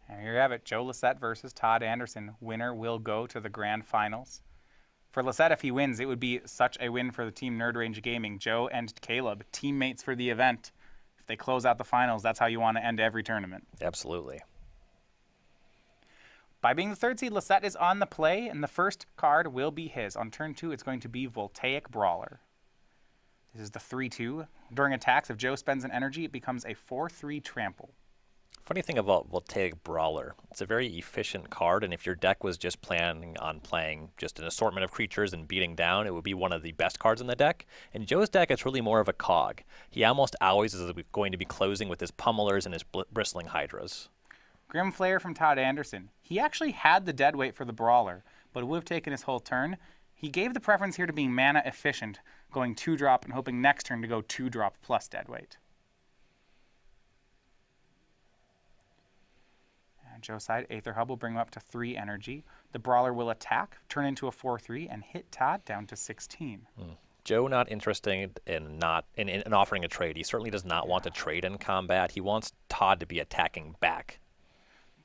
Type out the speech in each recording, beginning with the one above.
And here you have it, Joe Lossett versus Todd Anderson. Winner will go to the grand finals. For Lossett, if he wins, it would be such a win for the team Nerd Range Gaming. Joe and Caleb, teammates for the event. If they close out the finals, that's how you want to end every tournament. Absolutely. By being the third seed, Lossett is on the play, and the first card will be his. On turn 2, it's going to be Voltaic Brawler. This is the 3-2. During attacks, if Joe spends an energy, it becomes a 4-3 trample. Funny thing about Voltaic Brawler, it's a very efficient card, and if your deck was just planning on playing just an assortment of creatures and beating down, it would be one of the best cards in the deck. In Joe's deck, it's really more of a cog. He almost always is going to be closing with his pummelers and his bristling hydras. Grimflayer from Todd Anderson. He actually had the deadweight for the Brawler, but it would have taken his whole turn. He gave the preference here to being mana efficient, going 2-drop and hoping next turn to go 2-drop plus deadweight. Joe's side, Aether Hub will bring him up to 3 energy. The Brawler will attack, turn into a 4-3, and hit Todd down to 16. Joe not interested in offering a trade. He certainly does not want to trade in combat. He wants Todd to be attacking back.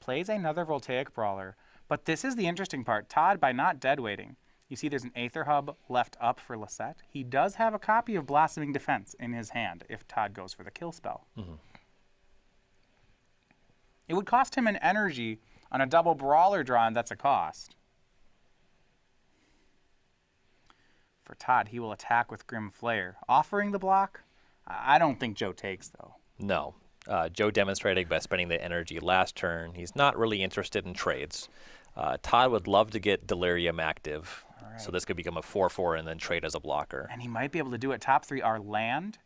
Plays another Voltaic Brawler. But this is the interesting part. Todd, by not deadweighting, you see there's an Aether Hub left up for Lossett. He does have a copy of Blossoming Defense in his hand if Todd goes for the kill spell. It would cost him an energy on a double Brawler draw, and that's a cost. For Todd, he will attack with Grimflayer. Offering the block? I don't think Joe takes, though. No. Joe demonstrated by spending the energy last turn. He's not really interested in trades. Todd would love to get Delirium active, so this could become a 4-4 and then trade as a blocker. And he might be able to do it. Top 3 are Land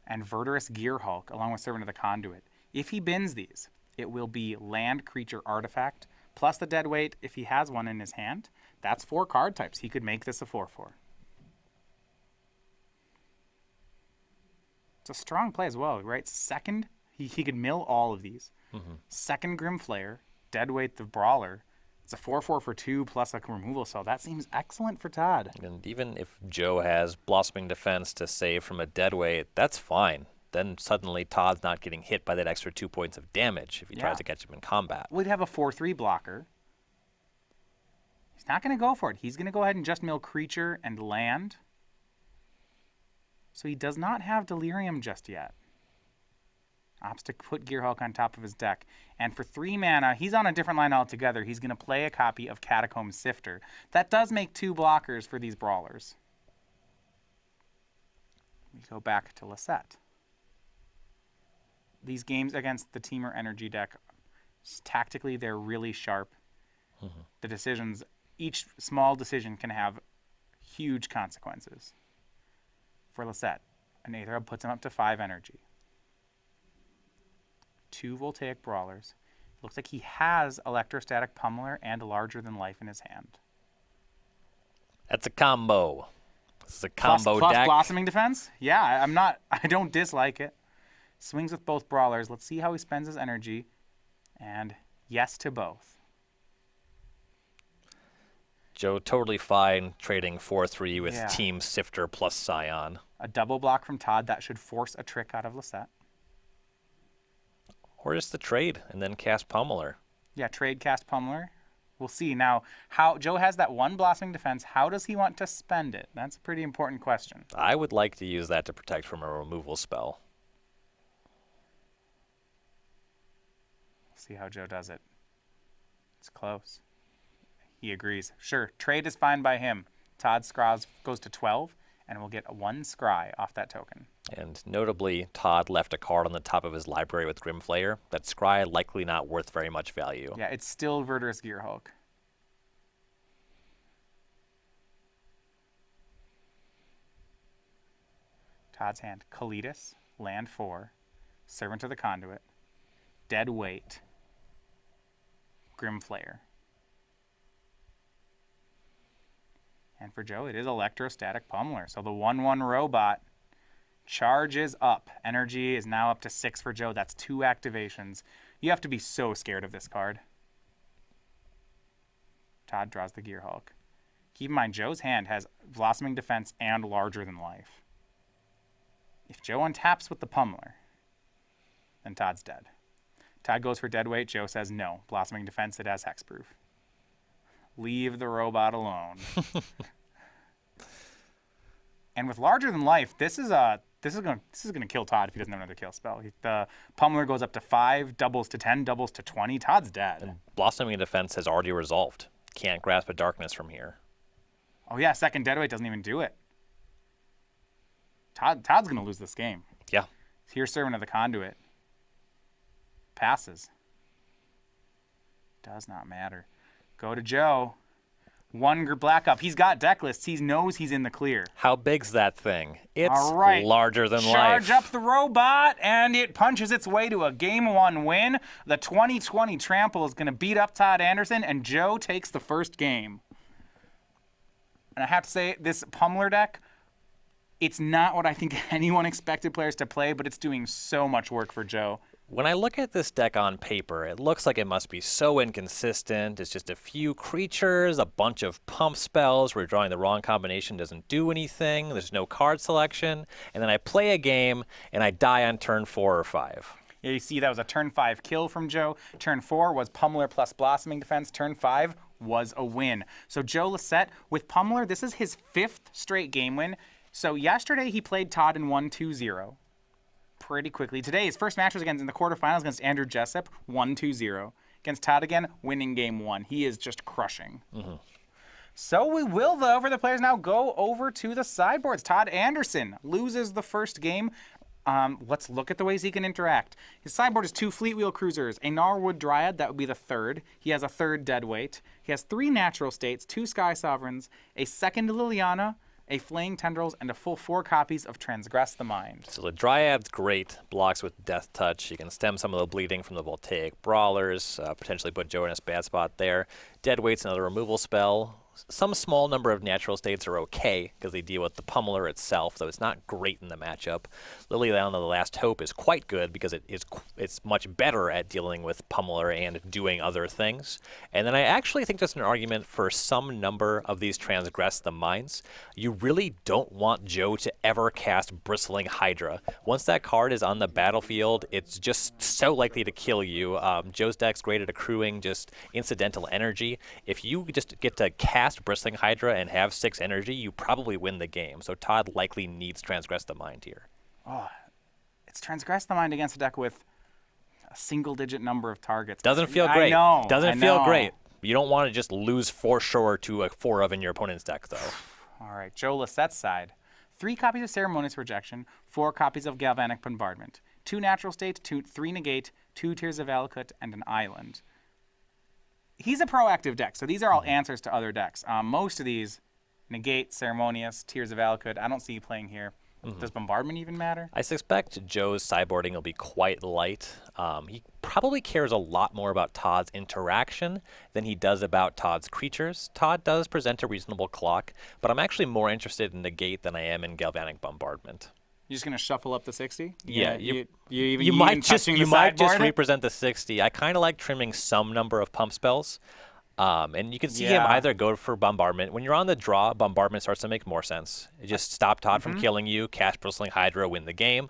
and Verdurous Gearhulk, along with Servant of the Conduit. If he bins these, it will be Land Creature Artifact, plus the deadweight if he has one in his hand. That's 4 card types. He could make this a 4-4. It's a strong play as well, right? Second, he could mill all of these. Second Grimflayer, deadweight the Brawler. It's a 4-4 for 2 plus a removal spell. That seems excellent for Todd. And even if Joe has Blossoming Defense to save from a deadweight, that's fine. Then suddenly Todd's not getting hit by that extra 2 points of damage if he tries to catch him in combat. We'd have a 4-3 blocker. He's not going to go for it. He's going to go ahead and just mill creature and land. So he does not have Delirium just yet. Opts to put Gearhulk on top of his deck. And for 3 mana, he's on a different line altogether. He's going to play a copy of Catacomb Sifter. That does make 2 blockers for these Brawlers. We go back to Lossett. These games against the Teamer Energy deck, tactically, they're really sharp. The decisions, each small decision can have huge consequences. For Lossett, an Aether Hub puts him up to 5 energy. 2 Voltaic Brawlers. Looks like he has Electrostatic Pummeler and Larger Than Life in his hand. That's a combo. This is a combo plus deck. Blossoming Defense? Yeah, I don't dislike it. Swings with both Brawlers. Let's see how he spends his energy. And yes to both. Joe totally fine trading 4-3 with Team Sifter plus Scion. A double block from Todd. That should force a trick out of Lossett. Or just the trade and then cast Pummeler. Yeah, trade cast Pummeler. We'll see. Now, how Joe has that 1 Blossoming Defense. How does he want to spend it? That's a pretty important question. I would like to use that to protect from a removal spell. See how Joe does it. It's close. He agrees. Sure, trade is fine by him. Todd Scries goes to 12, and we'll get 1 Scry off that token. And notably, Todd left a card on the top of his library with Grimflayer. That Scry likely not worth very much value. Yeah, it's still Verdurous Gearhulk. Todd's hand. Kalitas, land 4, Servant of the Conduit, Deadweight, Grimflayer. And for Joe, it is Electrostatic Pummeler. So the 1/1 robot charges up. Energy is now up to 6 for Joe. That's 2 activations. You have to be so scared of this card. Todd draws the Gearhulk. Keep in mind, Joe's hand has Blossoming Defense and Larger Than Life. If Joe untaps with the Pummeler, then Todd's dead. Todd goes for deadweight. Joe says no. Blossoming Defense, it has hexproof. Leave the robot alone. And with larger than life, this is gonna kill Todd if he doesn't have another kill spell. The Pummeler goes up to 5, doubles to 10, doubles to 20. Todd's dead. And Blossoming Defense has already resolved. Can't grasp a darkness from here. Oh yeah, second deadweight doesn't even do it. Todd's gonna lose this game. Yeah. Here's Servant of the Conduit. Passes. Does not matter. Go to Joe. One black up. He's got deck lists. He knows he's in the clear. How big's that thing? It's All right. larger than life. Charge up the robot, and it punches its way to a Game 1 win. The 2020 Trample is going to beat up Todd Anderson, and Joe takes the first game. And I have to say, this Pummeler deck, it's not what I think anyone expected players to play, but it's doing so much work for Joe. When I look at this deck on paper, it looks like it must be so inconsistent. It's just a few creatures, a bunch of pump spells where drawing the wrong combination doesn't do anything. There's no card selection. And then I play a game, and I die on turn 4 or 5. Yeah, you see that was a turn 5 kill from Joe. Turn 4 was Pummeler plus Blossoming Defense. Turn 5 was a win. So Joe Lossett with Pummeler, this is his 5th straight game win. So yesterday he played Todd and won 2-0. Pretty quickly. Today, his first match was in the quarterfinals against Andrew Jessup, 1-2-0. Against Todd again, winning game 1. He is just crushing. Mm-hmm. So we will, though, for the players now, go over to the sideboards. Todd Anderson loses the first game. Let's look at the ways he can interact. His sideboard is 2 Fleetwheel Cruisers, a Gnarlwood Dryad, that would be the 3rd. He has a 3rd Deadweight. He has 3 Natural States, 2 Sky Sovereigns, a 2nd Liliana, a Flaying Tendrils, and a full 4 copies of Transgress the Mind. So the Dryad's great. Blocks with Death Touch. You can stem some of the bleeding from the Voltaic Brawlers, potentially put Joe in a bad spot there. Deadweight's another removal spell. Some small number of natural states are okay because they deal with the Pummeler itself, though it's not great in the matchup. Liliana, the Last Hope, is quite good because it's much better at dealing with Pummeler and doing other things. And then I actually think there's an argument for some number of these Transgress the Minds. You really don't want Joe to ever cast Bristling Hydra. Once that card is on the battlefield, it's just so likely to kill you. Joe's deck's great at accruing just incidental energy. If you just get to cast Bristling Hydra and have 6 energy, you probably win the game. So Todd likely needs Transgress the Mind here. Oh, it's Transgress the Mind against a deck with a single-digit number of targets. Doesn't feel great. I know. Doesn't feel great. You don't want to just lose for sure to a 4 of in your opponent's deck, though. All right, Joe Lossett's side. 3 copies of Ceremonious Rejection, 4 copies of Galvanic Bombardment, 2 Natural States, 3 Negate, 2 Tears of Valakut, and an Island. He's a proactive deck, so these are all answers to other decks. Most of these, Negate, Ceremonious, Tears of Valakut, I don't see you playing here. Mm-hmm. Does Bombardment even matter? I suspect Joe's sideboarding will be quite light. He probably cares a lot more about Todd's interaction than he does about Todd's creatures. Todd does present a reasonable clock, but I'm actually more interested in Negate than I am in Galvanic Bombardment. You're just going to shuffle up the 60? Yeah. You might just represent the 60. I kind of like trimming some number of pump spells. And you can see him either go for Bombardment. When you're on the draw, Bombardment starts to make more sense. It just stop Todd from killing you, cast Bristling Hydra, win the game.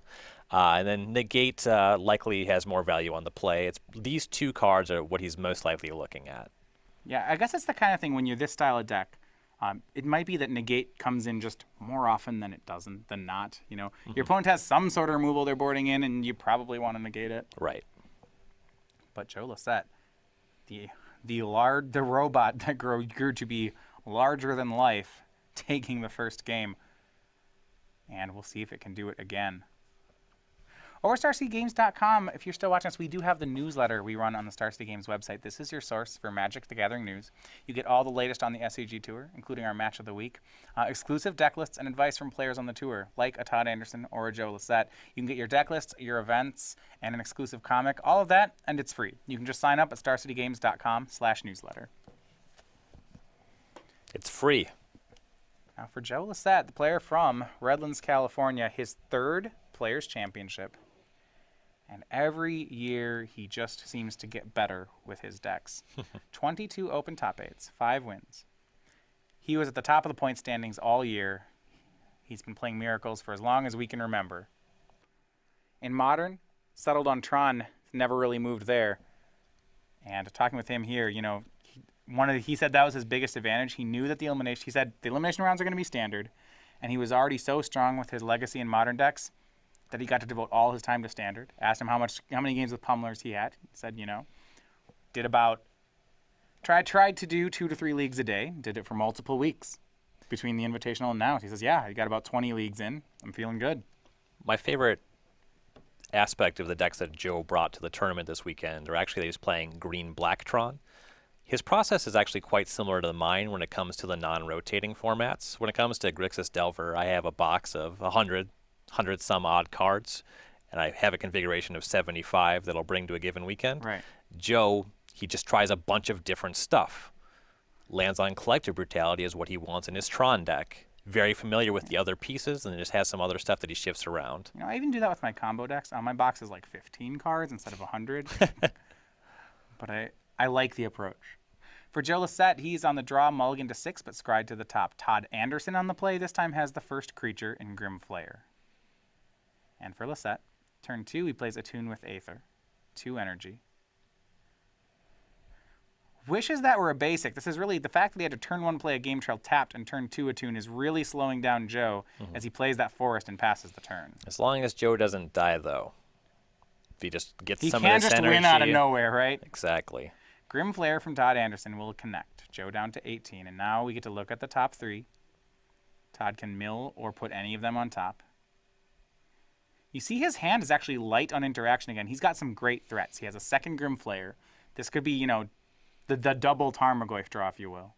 And then Negate likely has more value on the play. These 2 cards are what he's most likely looking at. Yeah, I guess that's the kind of thing when you're this style of deck. It might be that Negate comes in just more often than it doesn't, than not. You know, your opponent has some sort of removal they're boarding in, and you probably want to negate it. Right. But Joe Lossett, the robot that grew to be larger than life, taking the first game, and we'll see if it can do it again. Over StarCityGames.com, if you're still watching us, we do have the newsletter we run on the Star City Games website. This is your source for Magic the Gathering news. You get all the latest on the SCG Tour, including our Match of the Week, exclusive deck lists, and advice from players on the tour, like a Todd Anderson or a Joe Lossett. You can get your deck lists, your events, and an exclusive comic, all of that, and it's free. You can just sign up at StarCityGames.com/newsletter. It's free. Now for Joe Lossett, the player from Redlands, California, his 3rd Players' Championship. And every year, he just seems to get better with his decks. 22 open top 8s, 5 wins. He was at the top of the point standings all year. He's been playing Miracles for as long as we can remember. In Modern, settled on Tron never really moved there. And talking with him here, he said that was his biggest advantage. He knew that he said the elimination rounds are going to be standard, and he was already so strong with his legacy and modern decks that he got to devote all his time to standard. Asked him how many games with pummelers he had. He said, tried to do 2 to 3 leagues a day. Did it for multiple weeks between the Invitational and now. He says, yeah, he got about 20 leagues in. I'm feeling good. My favorite aspect of the decks that Joe brought to the tournament this weekend, or actually he's playing Green-Black-Tron. His process is actually quite similar to mine when it comes to the non-rotating formats. When it comes to Grixis Delver, I have a box of 100 some odd cards, and I have a configuration of 75 that I'll bring to a given weekend. Right. Joe, he just tries a bunch of different stuff. Lands on Collective Brutality is what he wants in his Tron deck. Very familiar with the other pieces, and just has some other stuff that he shifts around. I even do that with my combo decks. My box is like 15 cards instead of 100. But I like the approach. For Joe Lossett, he's on the draw, mulligan to 6, but scried to the top. Todd Anderson on the play this time has the first creature in Grim Flayer. And for Lossett, turn 2, he plays Attune with Aether. 2 energy. Wishes that were a basic. This is really, the fact that he had to turn 1 play a Game Trail tapped and turn 2 Attune is really slowing down Joe as he plays that forest and passes the turn. As long as Joe doesn't die, though. If he just gets some of this energy. He can just win out of nowhere, right? Exactly. Grim Flayer from Todd Anderson will connect. Joe down to 18, and now we get to look at the top 3. Todd can mill or put any of them on top. You see his hand is actually light on interaction again. He's got some great threats. He has a second Grim Flayer. This could be, the double Tarmogoyf draw, if you will.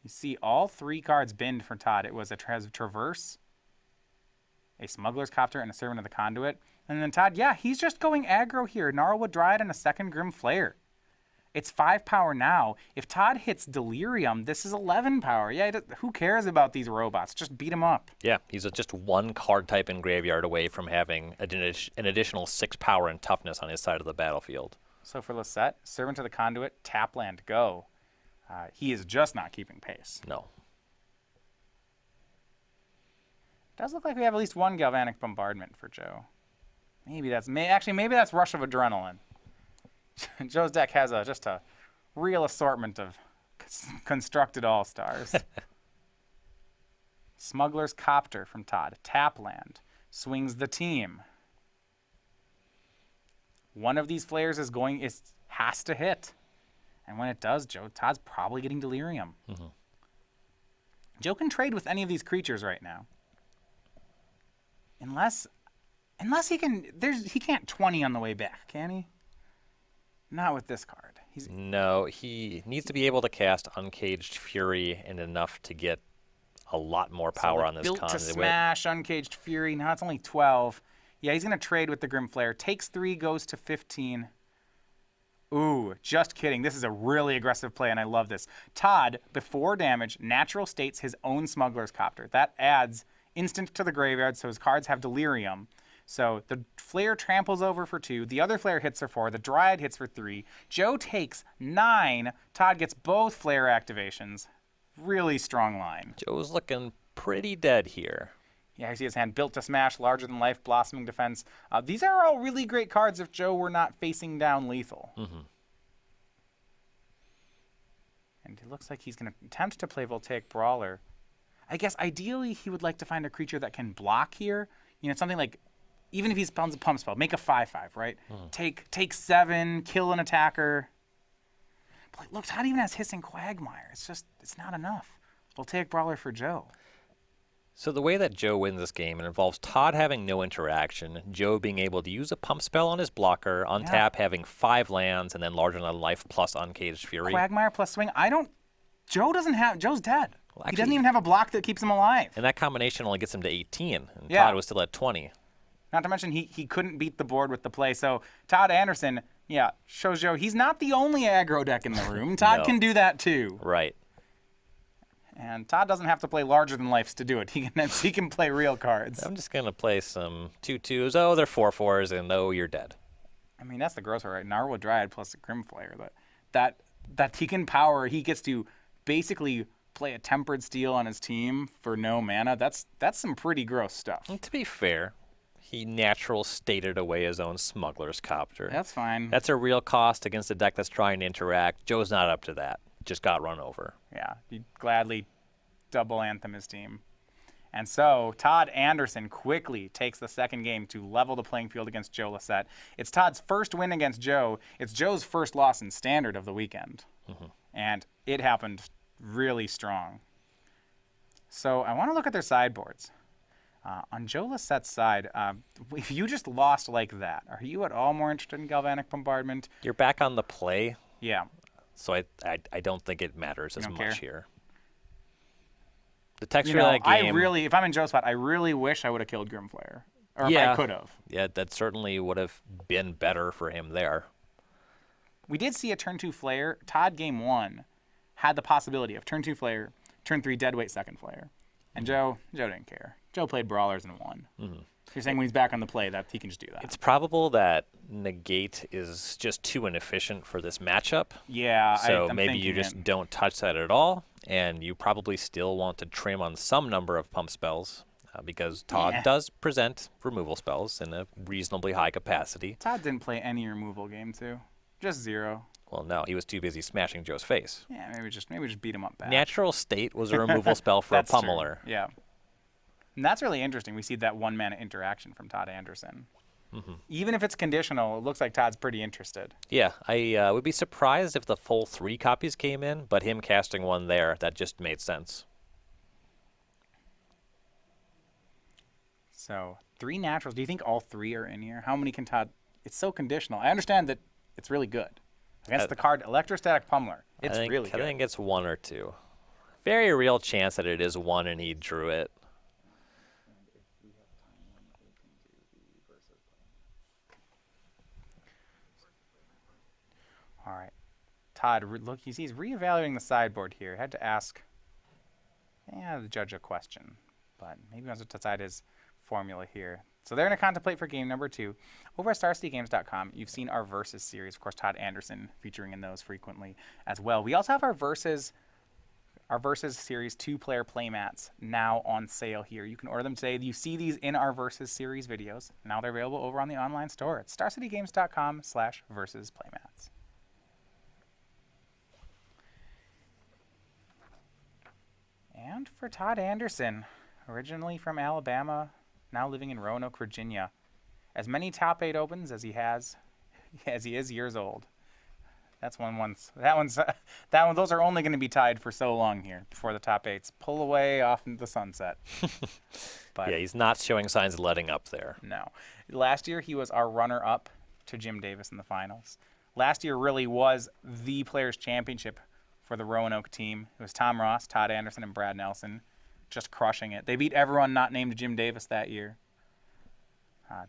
You see all 3 cards binned for Todd. It was a Traverse, a Smuggler's Copter, and a Servant of the Conduit. And then Todd, he's just going aggro here. Gnarlwood Dryad and a second Grim Flayer. It's 5 power now. If Todd hits Delirium, this is 11 power. Who cares about these robots? Just beat him up. Yeah, he's just 1 card type in graveyard away from having an additional 6 power and toughness on his side of the battlefield. So for Lossett, Servant of the Conduit, tap land, go. He is just not keeping pace. No. Does look like we have at least 1 Galvanic Bombardment for Joe. Maybe that's Rush of Adrenaline. Joe's deck has just a real assortment of constructed all-stars. Smuggler's Copter from Todd. Tap land. Swings the team. One of these flares has to hit. And when it does, Todd's probably getting Delirium. Mm-hmm. Joe can trade with any of these creatures right now. Unless he can't 20 on the way back, can he? Not with this card. No, he needs to be able to cast Uncaged Fury and enough to get a lot more power on this Built conduit. to smash, Uncaged Fury. Now it's only 12. Yeah, he's going to trade with the Grim Flayer. Takes 3, goes to 15. Ooh, just kidding. This is a really aggressive play, and I love this. Todd, before damage, natural states his own Smuggler's Copter. That adds instant to the graveyard, so his cards have Delirium. So the Flare tramples over for 2. The other Flare hits for 4. The Dryad hits for 3. Joe takes 9. Todd gets both Flare activations. Really strong line. Joe's looking pretty dead here. Yeah, I see his hand. Built to smash, larger than life, blossoming defense. These are all really great cards if Joe were not facing down lethal. Mm-hmm. And it looks like he's going to attempt to play Voltaic Brawler. I guess ideally he would like to find a creature that can block here. Something like, even if he's a pump spell, make a 5/5, right? Mm. Take 7, kill an attacker. But look, Todd even has Hissing Quagmire. It's not enough. Voltaic Brawler for Joe. So the way that Joe wins this game, it involves Todd having no interaction, Joe being able to use a pump spell on his blocker, untap having 5 lands, and then larger than life plus Uncaged Fury. Quagmire plus swing. Joe's dead. Well, actually, he doesn't even have a block that keeps him alive. And that combination only gets him to 18, and Todd was still at 20. Not to mention he couldn't beat the board with the play. So Todd Anderson, shows Joe he's not the only aggro deck in the room. Todd can do that too. Right. And Todd doesn't have to play larger than lives to do it. He can play real cards. I'm just gonna play some 2/2s. Oh, they're 4/4s, and oh, you're dead. I mean, that's the gross one, right? Gnarlwood Dryad plus a Grim Flayer. That he can power. He gets to basically play a Tempered Steel on his team for no mana. That's some pretty gross stuff. And to be fair, He natural stated away his own smuggler's copter. That's fine. That's a real cost against a deck that's trying to interact. Joe's not up to that. Just got run over. Yeah, he'd gladly double anthem his team. And so Todd Anderson quickly takes the second game to level the playing field against Joe Lossett. It's Todd's first win against Joe. It's Joe's first loss in Standard of the weekend. And it happened really strong. So I want to look at their sideboards. On Joe Lossett's side, if you just lost like that, are you at all more interested in Galvanic Bombardment? You're back on the play, Yeah. so I don't think it matters as don't much care? here. The texture You know, of that game. if I'm in Joe's spot, I really wish I would have killed Grimflayer. Or if Yeah. I could have. Yeah, that certainly would have been better for him there. We did see a turn 2 Flare. Todd game 1 had the possibility of turn 2 Flare, turn 3 Deadweight second Flare. And Joe didn't care. Joe played Brawlers and won. You're saying when he's back on the play that he can just do that. It's probable that Negate is just too inefficient for this matchup. Yeah, So I'm maybe you thinking just it. don't touch that at all, and you probably still want to trim on some number of pump spells because Todd Yeah. does present removal spells in a reasonably high capacity. Todd didn't play any removal game too. Just 0. Well, no, he was too busy smashing Joe's face. Yeah, maybe just beat him up bad. Natural State was a removal spell for a That's true. pummeler. Yeah. And that's really interesting. We see that 1-mana interaction from Todd Anderson. Even if it's conditional, it looks like Todd's pretty interested. Yeah, I would be surprised if the full 3 copies came in, but him casting one there, that just made sense. So 3 naturals. Do you think all 3 are in here? How many can Todd? It's so conditional. I understand that it's really good. Against the card Electrostatic Pummeler, it's really I good. think it's 1 or 2. Very real chance that it is 1 and he drew it. All right. Todd, look, he's reevaluating the sideboard here. Had to ask the judge a question, but maybe he wants to decide his formula here. So they're going to contemplate for game number 2. Over at StarCityGames.com, you've seen our Versus series. Of course, Todd Anderson featuring in those frequently as well. We also have our Versus series 2-player playmats now on sale here. You can order them today. You see these in our Versus series videos. Now they're available over on the online store at StarCityGames.com/Versus playmats. And for Todd Anderson, originally from Alabama, now living in Roanoke, Virginia. As many top 8 opens as he is years old. Those are only going to be tied for so long here before the top 8s pull away off into the sunset. But Yeah, he's not showing signs of letting up there. no. Last year he was our runner-up to Jim Davis in the finals. Last year really was the Players' Championship for the Roanoke team. It was Tom Ross, Todd Anderson, and Brad Nelson just crushing it. They beat everyone not named Jim Davis that year.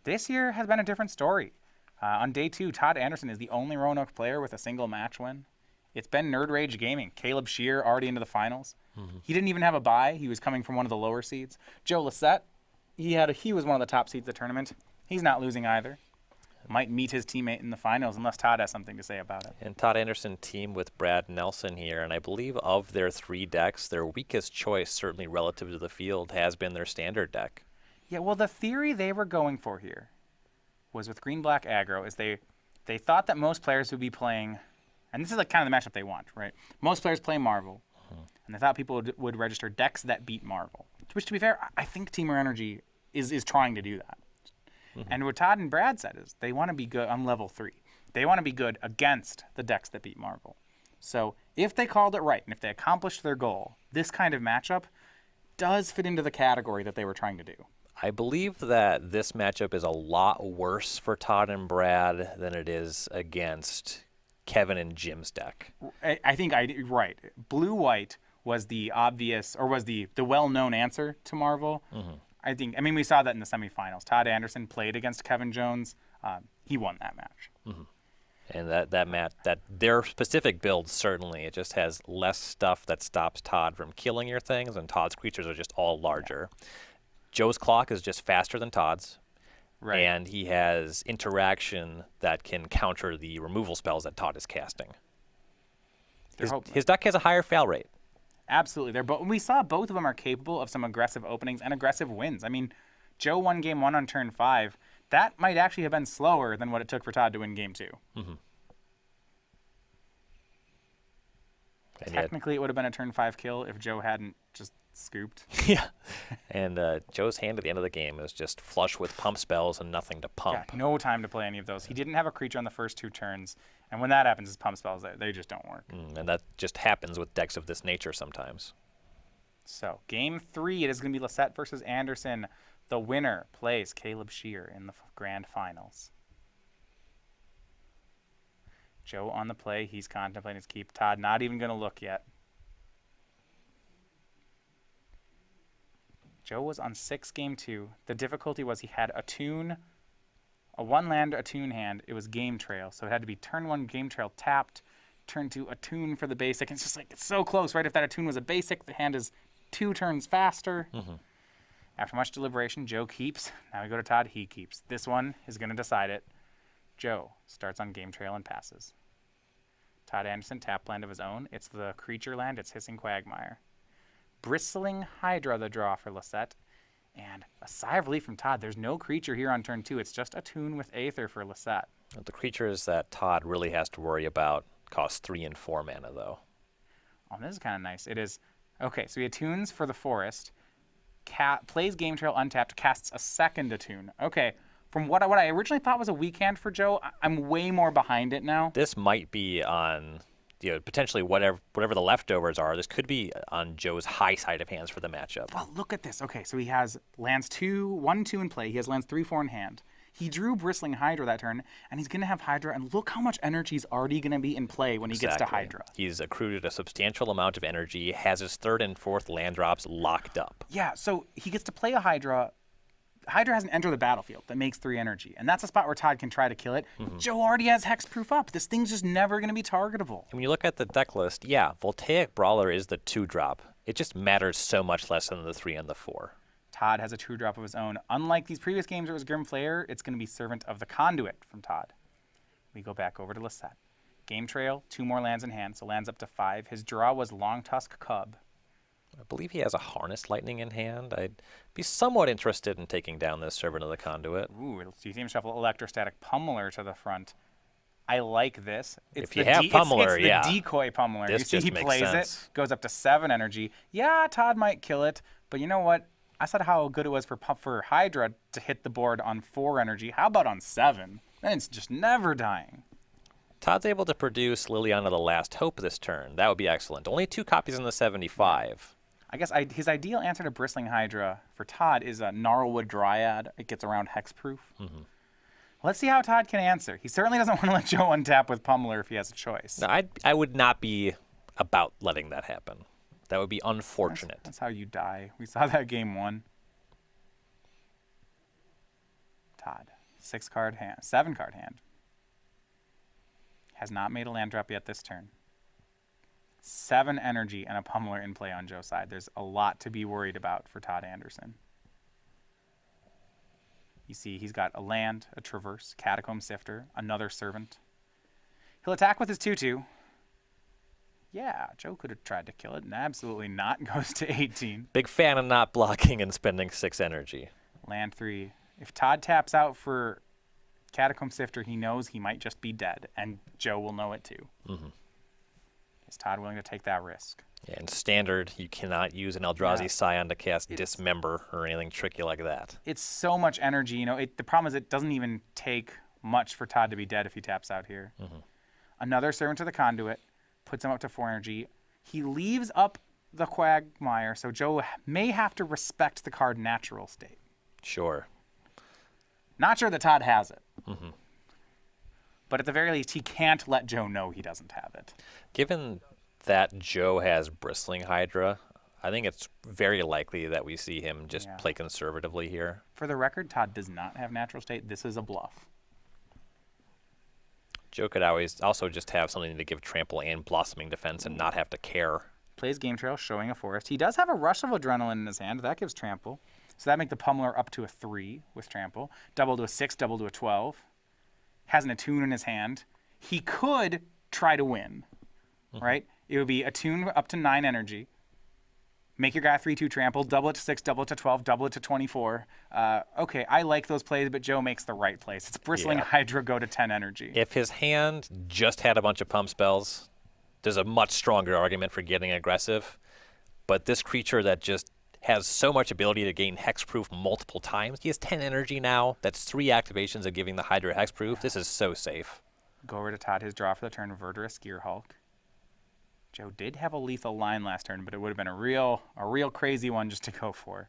This year has been a different story. On day 2, Todd Anderson is the only Roanoke player with a single match win. It's been Nerd Rage Gaming. Caleb Shear already into the finals. He didn't even have a bye. He was coming from one of the lower seeds. Joe Lossett, he was one of the top seeds of the tournament. He's not losing either. Might meet his teammate in the finals unless Todd has something to say about it. And Todd Anderson teamed with Brad Nelson here, and I believe of their 3 decks, their weakest choice, certainly relative to the field, has been their standard deck. Yeah, well, the theory they were going for here was with green-black aggro is they thought that most players would be playing, and this is like kind of the matchup they want, right? Most players play Marvel, and they thought people would register decks that beat Marvel. Which, to be fair, I think Teamer Energy is trying to do that. And what Todd and Brad said is they want to be good on level 3. They want to be good against the decks that beat Marvel. So if they called it right and if they accomplished their goal, this kind of matchup does fit into the category that they were trying to do. I believe that this matchup is a lot worse for Todd and Brad than it is against Kevin and Jim's deck. I think right. Blue-white was the obvious, or was the well-known answer to Marvel. I mean, we saw that in the semifinals. Todd Anderson played against Kevin Jones. He won that match. And that their specific build, certainly, it just has less stuff that stops Todd from killing your things, and Todd's creatures are just all larger. Joe's clock is just faster than Todd's, Right. and he has interaction that can counter the removal spells that Todd is casting. His deck has a higher fail rate. Absolutely. We saw both of them are capable of some aggressive openings and aggressive wins. I mean, Joe won game 1 on turn 5. That might actually have been slower than what it took for Todd to win game 2. Mm-hmm. Technically, it would have been a turn 5 kill if Joe hadn't just scooped. Yeah. And Joe's hand at the end of the game is just flush with pump spells and nothing to pump. Yeah, no time to play any of those. He didn't have a creature on the first 2 turns. And when that happens, his pump spells, they just don't work. And that just happens with decks of this nature sometimes. So, game 3, it is going to be Lossett versus Anderson. The winner plays Caleb Shear in the grand finals. Joe on the play. He's contemplating his keep. Todd not even going to look yet. Joe was on 6 game 2. The difficulty was he had a 1-land Attune hand. It was Game Trail. So it had to be turn 1 Game Trail tapped, turn 2 Attune for the basic. And it's just like, it's so close, right? If that Attune was a basic, the hand is 2 turns faster. Mm-hmm. After much deliberation, Joe keeps. Now we go to Todd. He keeps. This one is going to decide it. Joe starts on Game Trail and passes. Todd Anderson, tap land of his own. It's the creature land. It's Hissing Quagmire. Bristling Hydra, the draw for Lossett. And a sigh of relief from Todd. There's no creature here on turn 2. It's just Attune with Aether for Lossett. The creatures that Todd really has to worry about cost 3 and 4 mana, though. Oh, this is kind of nice. It is. Okay, so he attunes for the forest. Plays Game Trail untapped, casts a second Attune. Okay, from what I originally thought was a weak hand for Joe, I'm way more behind it now. This might be on, potentially whatever the leftovers are. This could be on Joe's high side of hands for the matchup. Well, look at this. Okay, so he has lands 1, 2 in play. He has lands 3, 4 in hand. He drew Bristling Hydra that turn, and he's going to have Hydra, and look how much energy is already going to be in play when he gets to Hydra. He's accrued a substantial amount of energy, has his 3rd and 4th land drops locked up. Yeah, so he gets to play a Hydra. Hydra hasn't entered the battlefield. That makes 3 energy, and that's a spot where Todd can try to kill it. Mm-hmm. Joe already has Hexproof up. This thing's just never going to be targetable. And when you look at the deck list, yeah, Voltaic Brawler is the 2-drop. It just matters so much less than the 3 and the 4. Todd has a 2-drop of his own. Unlike these previous games where it was Grim Flayer, it's going to be Servant of the Conduit from Todd. We go back over to Lossett. Game Trail, 2 more lands in hand, so lands up to 5. His draw was Long Tusk Cub. I believe he has a Harness Lightning in hand. I'd be somewhat interested in taking down this Servant of the Conduit. Ooh, you see him shuffle Electrostatic Pummeler to the front. I like this. If you have Pummeler, it's the decoy Pummeler. This you see just he makes plays sense. it, goes up to 7 energy. Yeah, Todd might kill it, but you know what? I said how good it was for Hydra to hit the board on 4 energy. How about on 7? Then it's just never dying. Todd's able to produce Liliana the Last Hope this turn. That would be excellent. Only 2 copies in the 75. I guess his ideal answer to Bristling Hydra for Todd is a Gnarlwood Dryad. It gets around hexproof. Mm-hmm. Let's see how Todd can answer. He certainly doesn't want to let Joe untap with Pummeler if he has a choice. No, I would not be about letting that happen. That would be unfortunate. That's how you die. We saw that game 1. Todd, 6-card hand, 7-card hand. Has not made a land drop yet this turn. 7 energy and a Pummeler in play on Joe's side. There's a lot to be worried about for Todd Anderson. You see he's got a land, a Traverse, Catacomb Sifter, another Servant. He'll attack with his 2/2. Yeah, Joe could have tried to kill it, and absolutely not. Goes to 18. Big fan of not blocking and spending 6 energy. Land 3. If Todd taps out for Catacomb Sifter, he knows he might just be dead, and Joe will know it too. Mm-hmm. Is Todd willing to take that risk? Yeah, in Standard, you cannot use an Eldrazi Scion to cast Dismember or anything tricky like that. It's so much energy. The problem is it doesn't even take much for Todd to be dead if he taps out here. Mm-hmm. Another Servant to the Conduit. Puts him up to 4 energy. He leaves up the Quagmire, so Joe may have to respect the card Natural State. Sure. Not sure that Todd has it. Mm-hmm. But at the very least, he can't let Joe know he doesn't have it. Given that Joe has Bristling Hydra, I think it's very likely that we see him just play conservatively here. For the record, Todd does not have Natural State. This is a bluff. Joe could always also just have something to give Trample and Blossoming Defense and not have to care. Plays Game Trail, showing a forest. He does have a Rush of Adrenaline in his hand. That gives Trample. So that makes the Pummeler up to a 3 with Trample. Double to a 6, double to a 12. Has an Attune in his hand. He could try to win, right? It would be Attune up to 9 energy. Make your guy 3/2 trample, double it to 6, double it to 12, double it to 24. Okay, I like those plays, but Joe makes the right plays. It's Bristling Yeah. Hydra, go to 10 energy. If his hand just had a bunch of pump spells, there's a much stronger argument for getting aggressive. But this creature that just has so much ability to gain hexproof multiple times, he has 10 energy now. That's 3 activations of giving the Hydra hexproof. This is so safe. Go over to Todd, his draw for the turn, Verdurous Gearhulk. Joe did have a lethal line last turn, but it would have been a real crazy one just to go for.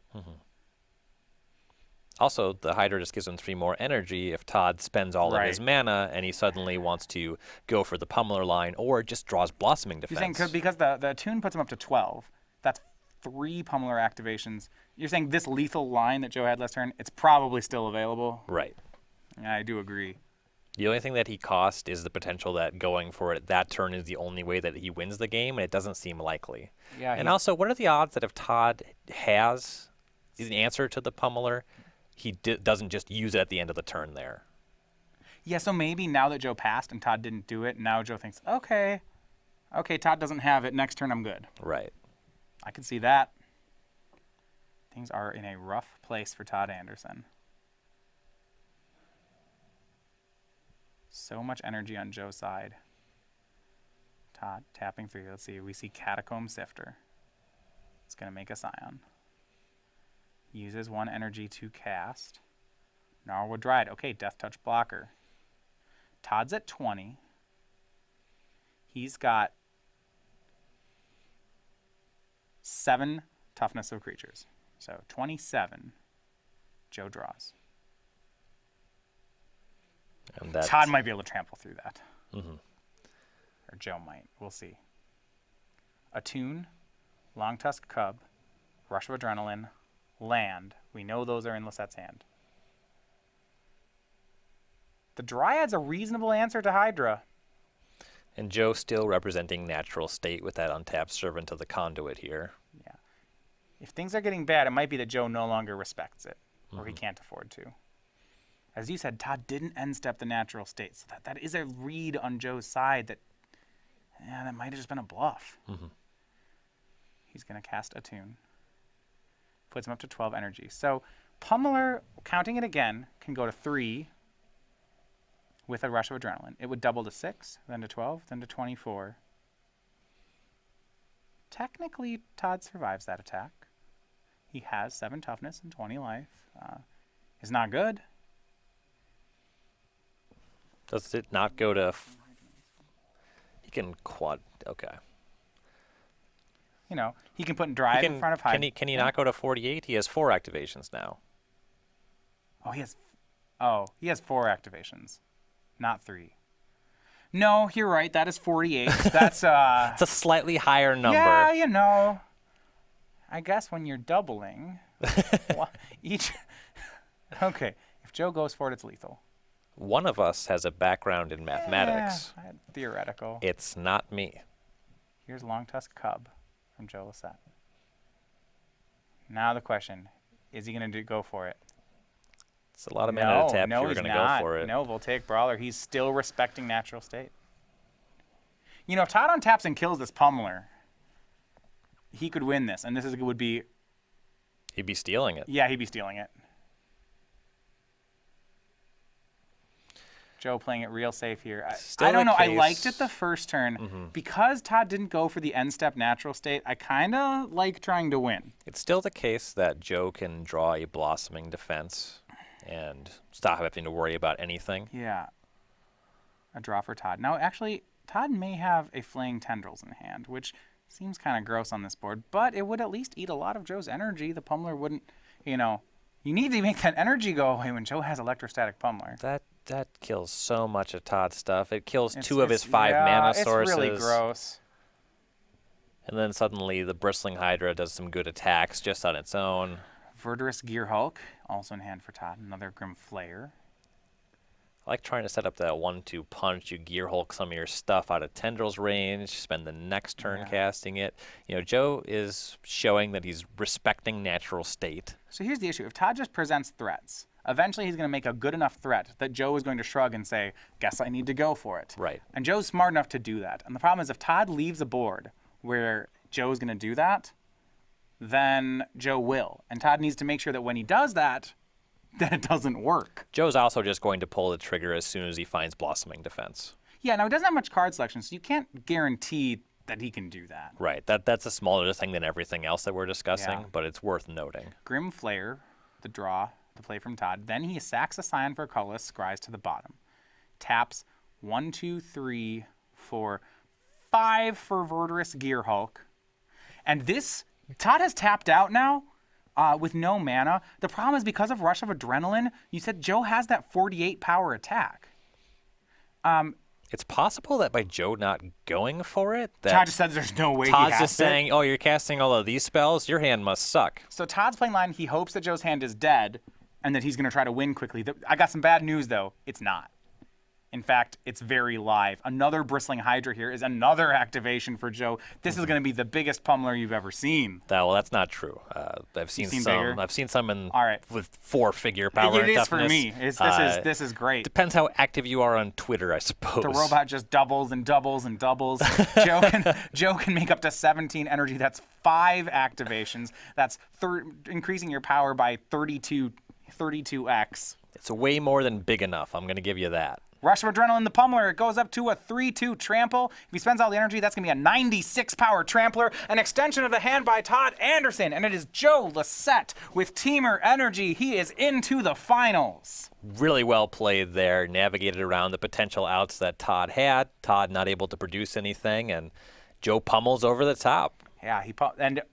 Also, the Hydra just gives him 3 more energy if Todd spends all of his mana and he suddenly wants to go for the Pummeler line or just draws Blossoming Defense. You're saying because the attune puts him up to 12, that's 3 Pummeler activations. You're saying this lethal line that Joe had last turn, it's probably still available? Right. I do agree. The only thing that he cost is the potential that going for it that turn is the only way that he wins the game, and it doesn't seem likely. Yeah. And also, what are the odds that if Todd has an answer to the Pummeler, he doesn't just use it at the end of the turn there? Yeah, so maybe now that Joe passed and Todd didn't do it, now Joe thinks, okay, Todd doesn't have it. Next turn, I'm good. Right. I can see that. Things are in a rough place for Todd Anderson. So much energy on Joe's side. Todd tapping 3. Let's see. We see Catacomb Sifter. It's going to make a Scion. Uses 1 energy to cast. Gnarlwood Dryad. Okay, Death Touch blocker. Todd's at 20. He's got 7 toughness of creatures. So 27. Joe draws. And Todd might be able to trample through that. Mm-hmm. Or Joe might. We'll see. Attune, Long Tusk Cub, Rush of Adrenaline, Land. We know those are in Lossett's hand. The Dryad's a reasonable answer to Hydra. And Joe still representing natural state with that untapped Servant of the Conduit here. Yeah. If things are getting bad, it might be that Joe no longer respects it, or he can't afford to. As you said, Todd didn't end step the natural state, so that is a read on Joe's side that might have just been a bluff. He's going to cast Attune. Puts him up to 12 energy. So Pummeler, counting it again, can go to 3 with a Rush of Adrenaline. It would double to 6, then to 12, then to 24. Technically, Todd survives that attack. He has 7 toughness and 20 life. It's not good. Does it not go to... He can quad... Okay. You know, he can put Dryad in front of Hydra. Can he not go to 48? He has 4 activations now. He has 4 activations, not 3. No, you're right. That is 48. That's It's a slightly higher number. Yeah, you know. I guess when you're doubling, each. Okay, if Joe goes for it, it's lethal. One of us has a background in mathematics. Theoretical. It's not me. Here's Long Tusk Cub from Joe Lossett. Now the question, is he going to go for it? It's a lot of mana to tap. No, You're he's going to not. go for it. No, Voltaic Brawler. He's still respecting natural state. You know, if Todd untaps and kills this Pummeler, he could win this, and would be... He'd be stealing it. Yeah, he'd be stealing it. Joe playing it real safe here. I don't know. I liked it the first turn. Because Todd didn't go for the end step natural state, I kind of like trying to win. It's still the case that Joe can draw a Blossoming Defense and stop having to worry about anything. Yeah. A draw for Todd. Now, actually, Todd may have a Flaying Tendrils in hand, which seems kind of gross on this board, but it would at least eat a lot of Joe's energy. The Pummeler wouldn't, you need to make that energy go away when Joe has Electrostatic Pummeler. That kills so much of Todd's stuff. It kills 2 of his 5 mana sources. It's really gross. And then suddenly the Bristling Hydra does some good attacks just on its own. Verdurous Gearhulk, also in hand for Todd. Another Grim Flayer. I like trying to set up that 1-2 punch. You Gear Hulk some of your stuff out of Tendrils range, spend the next turn casting it. Joe is showing that he's respecting natural state. So here's the issue. If Todd just presents threats, eventually he's going to make a good enough threat that Joe is going to shrug and say, guess I need to go for it. Right. And Joe's smart enough to do that. And the problem is if Todd leaves a board where Joe's going to do that, then Joe will. And Todd needs to make sure that when he does that it doesn't work. Joe's also just going to pull the trigger as soon as he finds Blossoming Defense. Yeah, now he doesn't have much card selection, so you can't guarantee that he can do that. Right. That's a smaller thing than everything else that we're discussing, Yeah. but it's worth noting. Grim Flare, the draw, the play from Todd. Then he sacks a Scion for a colorless, scries to the bottom. Taps 1, 2, 3, 4, 5 for Verdurous Gear Hulk. And this, Todd has tapped out now with no mana. The problem is because of Rush of Adrenaline, you said Joe has that 48 power attack. It's possible that by Joe not going for it, that Todd just says there's no way Todd's he has just saying, oh, you're casting all of these spells? Your hand must suck. So Todd's playing line, he hopes that Joe's hand is dead and that he's going to try to win quickly. I got some bad news, though. It's not. In fact, it's very live. Another Bristling Hydra here is another activation for Joe. This is going to be the biggest pummeler you've ever seen. Well, that's not true. I've seen seen some. bigger? I've seen some All right. with 4-figure power. It is toughness. for me. This is great. Depends how active you are on Twitter, I suppose. The robot just doubles and doubles and doubles. Joe can make up to 17 energy. That's 5 activations. That's increasing your power by 32x. It's way more than big enough. I'm going to give you that. Rush of Adrenaline, the Pummeler, it goes up to a 3-2 trample. If he spends all the energy, that's going to be a 96 power trampler, an extension of the hand by Todd Anderson, and it is Joe Lossett with Teamer Energy. He is into the finals. Really well played there, navigated around the potential outs that Todd had. Todd not able to produce anything, and Joe pummels over the top. Yeah, and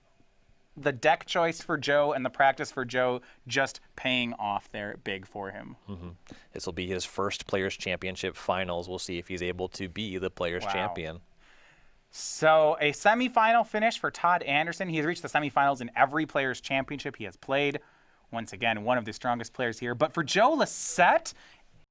the deck choice for Joe and the practice for Joe just paying off there big for him. Mm-hmm. This will be his first Players' Championship finals. We'll see if he's able to be the Players' Champion. So a semifinal finish for Todd Anderson. He has reached the semifinals in every Players' Championship he has played. Once again, one of the strongest players here. But for Joe Lossett,